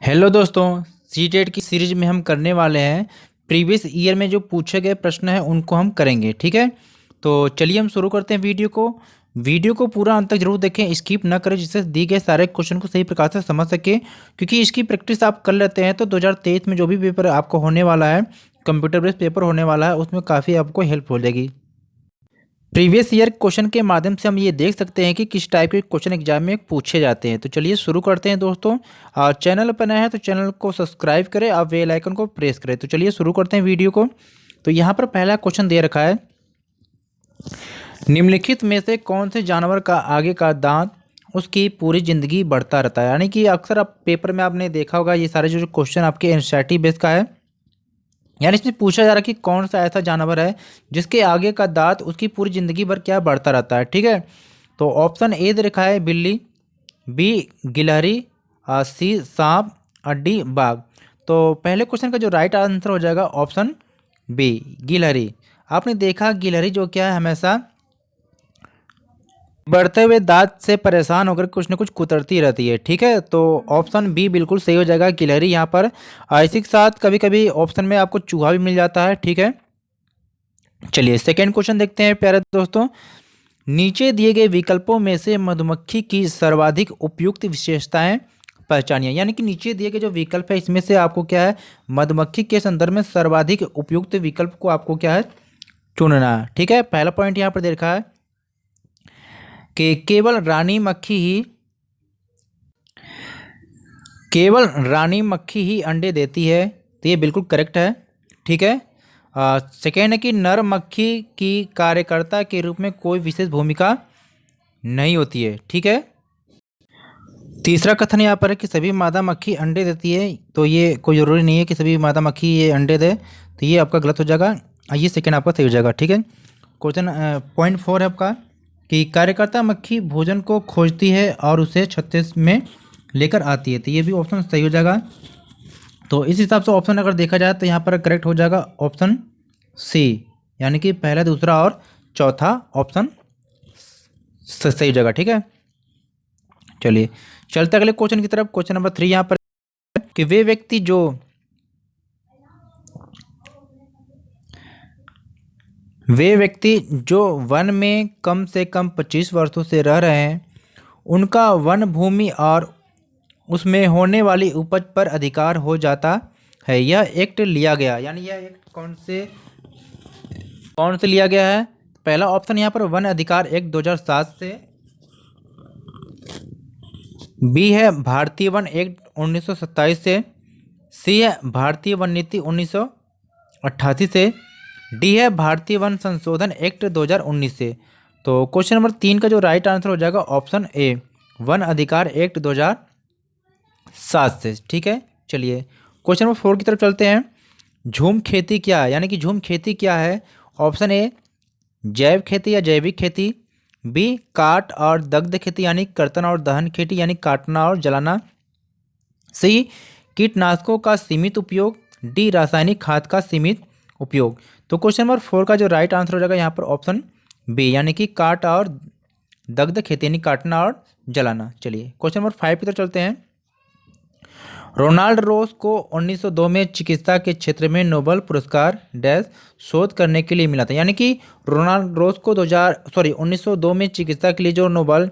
Hello दोस्तों। CTET की series में हम करने वाले हैं प्रीवियस ईयर में जो पूछे गए प्रश्न हैं उनको हम करेंगे। ठीक है, तो चलिए हम शुरू करते हैं वीडियो को पूरा अंत तक जरूर देखें, स्किप ना करें, जिससे दिए गए सारे क्वेश्चन को सही प्रकार से समझ सके। क्योंकि इसकी प्रैक्टिस आप कर लेते हैं तो 2023 में जो भी पेपर आपको होने वाला है, कंप्यूटर बेस्ड पेपर होने वाला है, उसमें काफ़ी आपको हेल्प हो जाएगी। प्रीवियस ईयर क्वेश्चन के माध्यम से हम ये देख सकते हैं कि किस टाइप के क्वेश्चन एग्जाम में पूछे जाते हैं। तो चलिए शुरू करते हैं दोस्तों। और चैनल पर नया है तो चैनल को सब्सक्राइब करें और बेल आइकन को प्रेस करें। तो चलिए शुरू करते हैं वीडियो को। तो यहाँ पर पहला क्वेश्चन दे रखा है, निम्नलिखित में से कौन से जानवर का आगे का दांत उसकी पूरी जिंदगी बढ़ता रहता है। यानी कि अक्सर आप पेपर में आपने देखा होगा, ये सारे जो क्वेश्चन आपके एनसीईआरटी बेस का है। यानी इसमें पूछा जा रहा है कि कौन सा ऐसा जानवर है जिसके आगे का दांत उसकी पूरी ज़िंदगी भर क्या बढ़ता रहता है। ठीक है, तो ऑप्शन ए दे रखा है बिल्ली, बी गिलहरी, सी सांप और डी बाघ। तो पहले क्वेश्चन का जो राइट आंसर हो जाएगा ऑप्शन बी गिलहरी। आपने देखा गिलहरी जो क्या है, हमेशा बढ़ते हुए दांत से परेशान होकर कुछ न कुछ कुतरती रहती है। ठीक है, तो ऑप्शन बी बिल्कुल सही हो जाएगा गिलहरी यहाँ पर। इसी के साथ कभी कभी ऑप्शन में आपको चूहा भी मिल जाता है। ठीक है, चलिए सेकेंड क्वेश्चन देखते हैं प्यारे दोस्तों। नीचे दिए गए विकल्पों में से मधुमक्खी की सर्वाधिक उपयुक्त विशेषताएं पहचानिए। यानी कि नीचे दिए गए जो विकल्प है इसमें से आपको क्या है, मधुमक्खी के संदर्भ में सर्वाधिक उपयुक्त विकल्प को आपको क्या है, चुनना है। ठीक है, पहला पॉइंट यहाँ पर दे रखा है कि केवल रानी मक्खी ही अंडे देती है। तो ये बिल्कुल करेक्ट है। ठीक है, सेकेंड है कि नर मक्खी की कार्यकर्ता के रूप में कोई विशेष भूमिका नहीं होती है। ठीक है, तीसरा कथन यहाँ पर है कि सभी मादा मक्खी अंडे देती है। तो ये कोई ज़रूरी नहीं है कि सभी मादा मक्खी ये अंडे दे, तो ये आपका गलत हो जाएगा। ये सेकेंड आपका सही हो जाएगा। ठीक है, क्वेश्चन पॉइंट 4 है आपका कि कार्यकर्ता मक्खी भोजन को खोजती है और उसे छत्ते में लेकर आती है। तो ये भी ऑप्शन सही हो जाएगा। तो इस हिसाब से ऑप्शन अगर देखा जाए तो यहाँ पर करेक्ट हो जाएगा ऑप्शन सी, यानी कि पहला, दूसरा और चौथा ऑप्शन सही हो जाएगा। ठीक है, चलिए चलते अगले क्वेश्चन की तरफ। क्वेश्चन नंबर 3 यहाँ पर कि वे व्यक्ति जो वन में कम से कम 25 वर्षों से रह रहे हैं, उनका वन भूमि और उसमें होने वाली उपज पर अधिकार हो जाता है। यह एक्ट लिया गया, यानी यह एक्ट कौन से लिया गया है। पहला ऑप्शन यहाँ पर वन अधिकार एक्ट 2007 से, बी है भारतीय वन एक्ट 1927 से, सी है भारतीय वन नीति 1988 से, डी है भारतीय वन संशोधन एक्ट 2019 से। तो क्वेश्चन नंबर 3 का जो राइट आंसर हो जाएगा ऑप्शन ए, वन अधिकार एक्ट 2007 से। ठीक है, चलिए क्वेश्चन नंबर 4 की तरफ चलते हैं। झूम खेती क्या है, यानी कि झूम खेती क्या है। ऑप्शन ए जैव खेती या जैविक खेती, बी काट और दग्ध खेती यानी कर्तन और दहन खेती यानी काटना और जलाना, सी कीटनाशकों का सीमित उपयोग, डी रासायनिक खाद का सीमित उपयोग। तो क्वेश्चन नंबर 4 का जो राइट आंसर हो जाएगा यहाँ पर ऑप्शन बी, यानी कि काट और दग्ध खेती यानी काटना और जलाना। चलिए क्वेश्चन नंबर 5 की तरफ चलते हैं। रोनाल्ड रोस को 1902 में चिकित्सा के क्षेत्र में नोबेल पुरस्कार डैश शोध करने के लिए मिला था। यानी कि रोनाल्ड रोस को 1902 में चिकित्सा के लिए जो नोबेल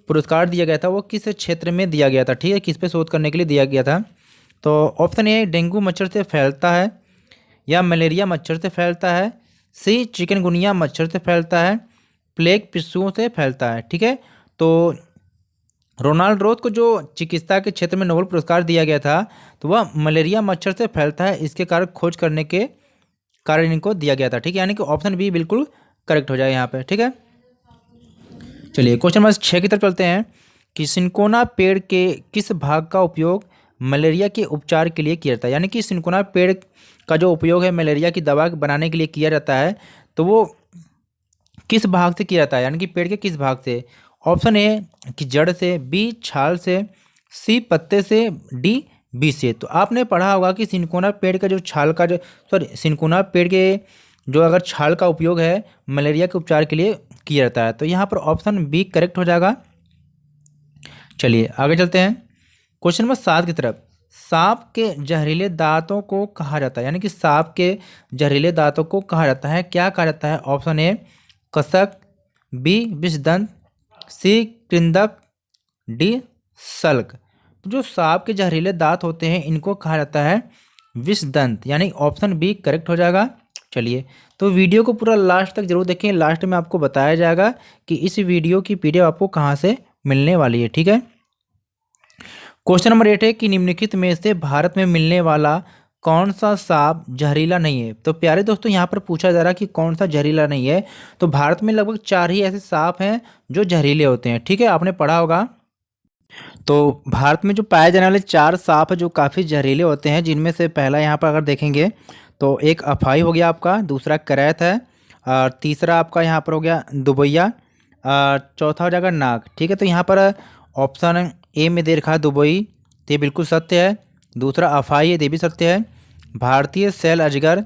पुरस्कार दिया गया था वो किस क्षेत्र में दिया गया था। ठीक है, किस पे शोध करने के लिए दिया गया था। तो ऑप्शन ए डेंगू मच्छर से फैलता है या मलेरिया मच्छर से फैलता है, सी चिकनगुनिया मच्छर से फैलता है, प्लेग पिस्सुओं से फैलता है। ठीक है, तो रोनाल्ड रोस को जो चिकित्सा के क्षेत्र में नोबेल पुरस्कार दिया गया था तो वह मलेरिया मच्छर से फैलता है, इसके कारण खोज करने के कारण इनको दिया गया था। ठीक है, यानी कि ऑप्शन बी बिल्कुल करेक्ट हो जाए यहाँ पे। ठीक है, चलिए क्वेश्चन नंबर 6 की तरफ चलते हैं कि सिनकोना पेड़ के किस भाग का उपयोग मलेरिया के उपचार के लिए किया जाता है। यानी कि सिनकोना पेड़ का जो उपयोग है मलेरिया की दवा बनाने के लिए किया जाता है, तो वो किस भाग से किया जाता है, यानी कि पेड़ के किस भाग से। ऑप्शन ए कि जड़ से, बी छाल से, सी पत्ते से, डी बी से। तो आपने पढ़ा होगा कि सिनकोना पेड़ का जो छाल का जो सिनकोना पेड़ के जो अगर छाल का उपयोग है मलेरिया के उपचार के लिए किया जाता है। तो यहाँ पर ऑप्शन बी करेक्ट हो जाएगा। चलिए आगे चलते हैं क्वेश्चन नंबर 7 की तरफ। सांप के जहरीले दांतों को कहा जाता है, यानी कि सांप के जहरीले दांतों को कहा जाता है, क्या कहा जाता है? ऑप्शन ए कसक, बी विषदंत, सी कृंतक, डी सल्क। तो जो सांप के जहरीले दांत होते हैं इनको कहा जाता है विषदंत, यानी ऑप्शन बी करेक्ट हो जाएगा। चलिए, तो वीडियो को पूरा लास्ट तक जरूर देखें, लास्ट में आपको बताया जाएगा कि इस वीडियो की पीडीएफ आपको कहाँ से मिलने वाली है, ठीक है। क्वेश्चन नंबर 8 है कि निम्नलिखित में से भारत में मिलने वाला कौन सा सांप जहरीला नहीं है? तो प्यारे दोस्तों, यहाँ पर पूछा जा रहा है कि कौन सा जहरीला नहीं है। तो भारत में लगभग 4 ही ऐसे सांप हैं जो जहरीले होते हैं, ठीक है, आपने पढ़ा होगा। तो भारत में जो पाए जाने वाले 4 सांप हैं जो काफ़ी जहरीले होते हैं, जिनमें से पहला यहाँ पर अगर देखेंगे तो एक अफाई हो गया आपका, दूसरा करैत है, और तीसरा आपका यहाँ पर हो गया दुबैया, और चौथा हो जाएगा नाग, ठीक है। तो यहाँ पर ऑप्शन ए में दे रखा है दुबई, तो ये बिल्कुल सत्य है। दूसरा अफाई है, ये भी सत्य है। भारतीय सैल अजगर,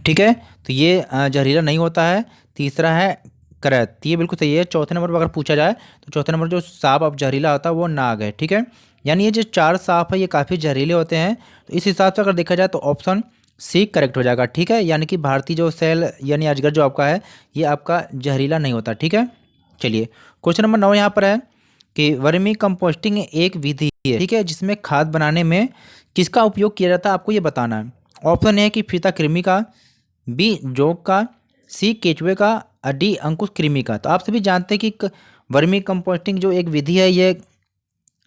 ठीक है, तो ये जहरीला नहीं होता है। तीसरा है करैत, ये बिल्कुल सही है। चौथे नंबर पर अगर पूछा जाए तो चौथे नंबर जो सांप अब जहरीला होता है वो नाग है, ठीक है। यानी ये जो 4 सांप है ये काफ़ी जहरीले होते हैं। तो इस हिसाब से अगर देखा जाए तो ऑप्शन सी करेक्ट हो जाएगा, ठीक है। यानी कि भारतीय जो सैल यानी अजगर जो आपका है ये आपका जहरीला नहीं होता, ठीक है। चलिए, क्वेश्चन नंबर 9 यहाँ पर है कि वर्मी कंपोस्टिंग एक विधि है, ठीक है, जिसमें खाद बनाने में किसका उपयोग किया जाता है आपको ये बताना है। ऑप्शन ए है कि फीता कृमि का, बी जोंक का, सी केचुए का, और डी अंकुश कृमि का। तो आप सभी जानते हैं कि वर्मी कंपोस्टिंग जो एक विधि है ये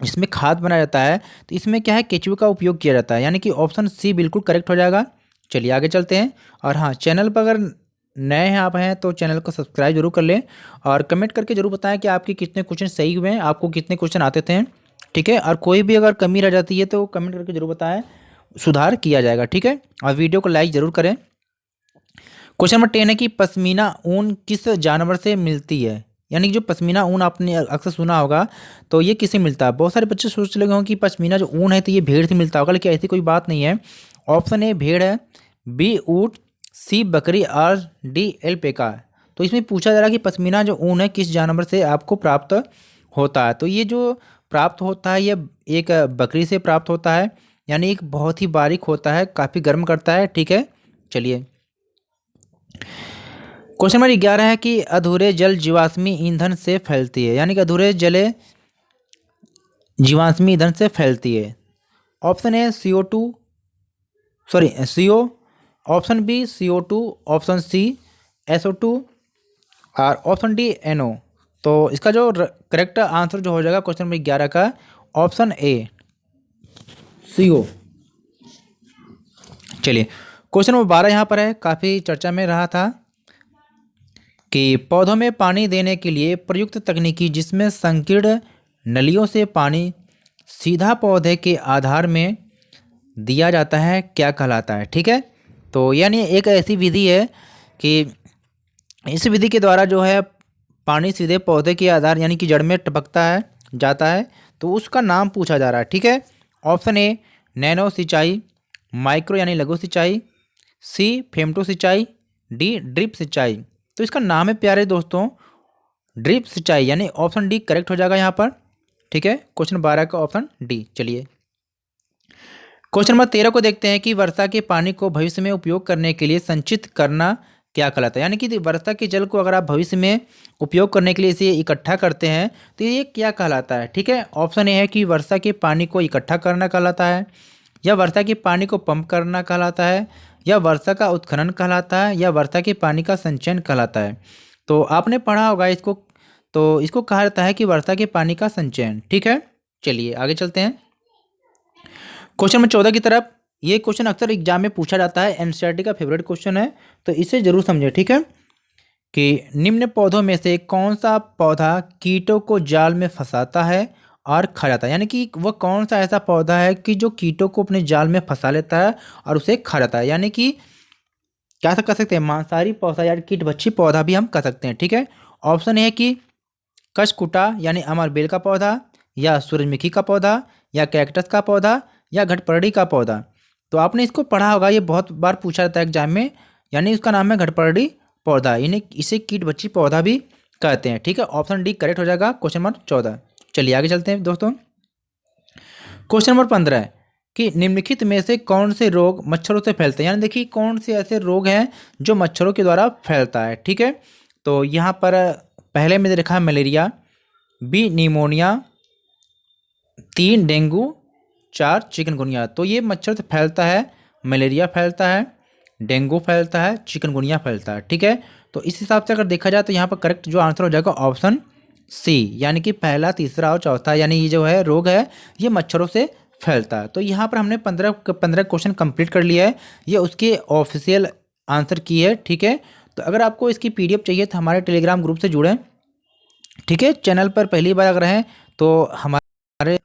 इसमें खाद बनाया जाता है, तो इसमें क्या है केचुए का उपयोग किया जाता है, यानी कि ऑप्शन सी बिल्कुल करेक्ट हो जाएगा। चलिए आगे चलते हैं। और हाँ, चैनल पर अगर नए हैं आप हैं तो चैनल को सब्सक्राइब जरूर कर लें, और कमेंट करके जरूर बताएं कि आपके कितने क्वेश्चन सही हुए हैं, आपको कितने क्वेश्चन आते थे, ठीक है। और कोई भी अगर कमी रह जाती है तो कमेंट करके जरूर बताएं, सुधार किया जाएगा, ठीक है। और वीडियो को लाइक ज़रूर करें। क्वेश्चन नंबर 10 है कि पश्मीना ऊन किस जानवर से मिलती है? यानी कि जो पश्मीना ऊन आपने अक्सर सुना होगा, तो ये किससे मिलता है? बहुत सारे बच्चे सोच लगे होंगे कि पश्मीना जो ऊन है तो ये भेड़ से मिलता होगा, लेकिन ऐसी कोई बात नहीं है। ऑप्शन ए भेड़ है, बी ऊँट, सी बकरी, और डी एल्पैका। तो इसमें पूछा जा रहा है कि पश्मीना जो ऊन है किस जानवर से आपको प्राप्त होता है? तो ये जो प्राप्त होता है ये एक बकरी से प्राप्त होता है, यानी एक बहुत ही बारीक होता है, काफ़ी गर्म करता है, ठीक है। चलिए, क्वेश्चन नंबर 11 है कि अधूरे जल जीवाश्मी ईंधन से फैलती है, यानी कि अधूरे जले जीवाश्मी ईंधन से फैलती है। Option A CO2, sorry CO, option B CO2, option C SO2, और ऑप्शन डी NO। तो इसका जो करेक्ट आंसर जो हो जाएगा क्वेश्चन नंबर 11 का ऑप्शन ए CO। चलिए, क्वेश्चन नंबर 12 यहाँ पर है, काफ़ी चर्चा में रहा था कि पौधों में पानी देने के लिए प्रयुक्त तकनीकी जिसमें संकीर्ण नलियों से पानी सीधा पौधे के आधार में दिया जाता है क्या कहलाता है, ठीक है। तो यानी एक ऐसी विधि है कि इस विधि के द्वारा जो है पानी सीधे पौधे के आधार यानी कि जड़ में टपकता है जाता है, तो उसका नाम पूछा जा रहा है, ठीक है। ऑप्शन ए नैनो सिंचाई, माइक्रो यानी लघु सिंचाई, सी फेमटो सिंचाई, डी ड्रिप सिंचाई। तो इसका नाम है प्यारे दोस्तों ड्रिप सिंचाई, यानी ऑप्शन डी करेक्ट हो जाएगा यहाँ पर, ठीक है। क्वेश्चन 12 का ऑप्शन डी। चलिए, क्वेश्चन नंबर 13 को देखते हैं कि वर्षा के पानी को भविष्य में उपयोग करने के लिए संचित करना क्या कहलाता है? यानी कि वर्षा के जल को अगर आप भविष्य में उपयोग करने के लिए इसे इकट्ठा करते हैं तो ये क्या कहलाता है, ठीक है। ऑप्शन ए है कि वर्षा के पानी को इकट्ठा करना कहलाता है, या वर्षा के पानी को पंप करना कहलाता है, या वर्षा का उत्खनन कहलाता है, या वर्षा के पानी का संचयन कहलाता है। तो आपने पढ़ा होगा इसको, तो इसको कहा जाता है कि वर्षा के पानी का संचयन, ठीक है। चलिए आगे चलते हैं क्वेश्चन नंबर 14 की तरफ। ये क्वेश्चन अक्सर एग्जाम में पूछा जाता है, एनसीईआरटी का फेवरेट क्वेश्चन है, तो इसे जरूर समझे, ठीक है। कि निम्न पौधों में से कौन सा पौधा कीटों को जाल में फंसाता है और खा जाता है? यानी कि वह कौन सा ऐसा पौधा है कि जो कीटों को अपने जाल में फंसा लेता है और उसे खा जाता है? यानी कि क्या कर सकते हैं, मांसाहारी पौधा या कीट भक्षी पौधा भी हम कर सकते हैं, ठीक है। ऑप्शन है कि कशकुटा यानी अमरबेल का पौधा, या सूरजमुखी का पौधा, या कैक्टस का पौधा, या घटपरड़ी का पौधा। तो आपने इसको पढ़ा होगा, ये बहुत बार पूछा जाता है एग्जाम में, यानी इसका नाम है घटपरड़ी पौधा, यानी इसे कीट भक्षी पौधा भी कहते हैं, ठीक है। ऑप्शन डी करेक्ट हो जाएगा क्वेश्चन नंबर 14। चलिए आगे चलते हैं दोस्तों। क्वेश्चन नंबर 15 है कि निम्नलिखित में से कौन से रोग मच्छरों से फैलते हैं, यानी देखिए कौन से ऐसे रोग हैं जो मच्छरों के द्वारा फैलता है। ठीक है, तो यहाँ पर पहले में लिखा है malaria, B pneumonia, 3 dengue, 4 chikungunya. तो ये मच्छर से फैलता है, मलेरिया फैलता है, डेंगू फैलता है, चिकनगुनिया फैलता है। ठीक है, तो इस हिसाब से अगर देखा जाए तो यहाँ पर करेक्ट जो आंसर हो जाएगा ऑप्शन सी, यानी कि पहला, तीसरा और चौथा, यानी ये जो है रोग है ये मच्छरों से फैलता है। तो यहाँ पर हमने 15 क्वेश्चन कंप्लीट कर लिया है, ये उसके ऑफिशियल आंसर की है। ठीक है, तो अगर आपको इसकी PDF चाहिए तो हमारे टेलीग्राम ग्रुप से जुड़ें। ठीक है, चैनल पर पहली बार अगर हैं तो हमारे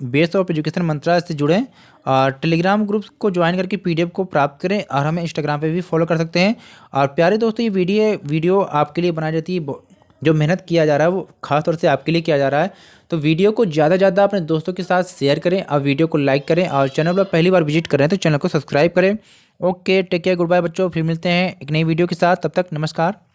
बेस ऑफ एजुकेशन मंत्रालय से जुड़ें और टेलीग्राम ग्रुप को ज्वाइन करके PDF को प्राप्त करें, और हमें इंस्टाग्राम पे भी फॉलो कर सकते हैं। और प्यारे दोस्तों, ये वीडियो आपके लिए बनाई जाती है, जो मेहनत किया जा रहा है वो खास तौर से आपके लिए किया जा रहा है। तो वीडियो को ज़्यादा से ज़्यादा अपने दोस्तों के साथ शेयर करें और वीडियो को लाइक करें, और चैनल पर पहली बार विजिट करें तो चैनल को सब्सक्राइब करें। Okay, take care, good bye बच्चों, फिर मिलते हैं एक नई वीडियो के साथ, तब तक नमस्कार।